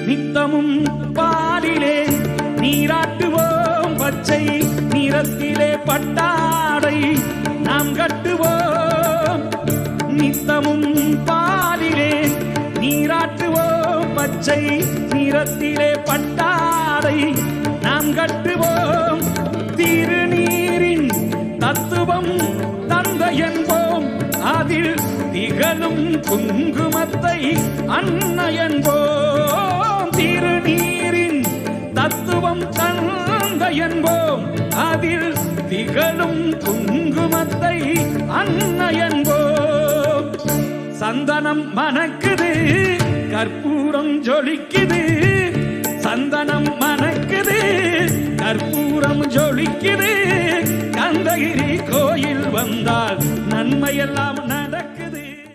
நித்தமும் பாலிலே நீராட்டுவோம், பச்சை நிறத்திலே பட்டாடை நாம் கட்டுவோம். நித்தமும் பாலிலே நீராட்டுவோம், பச்சை நிறத்திலே பட்டாடை நாம் கட்டுவோம். திருநீரின் தத்துவம் தந்தை என்போம், அதில் திகழும் குங்குமத்தை அன்னை என்போம். திருநீரின் தத்துவம் தந்தை என்போம், அதில் திகழும் குங்குமத்தை அன்னை என்போம். சந்தனம் மணக்குது, கற்பூரம் ஜொலிக்குது, சந்தனம் மணக்குது, கற்பூரம் ஜொலிக்குது. கந்தகிரி கோயில் வந்தால் நன்மையெல்லாம்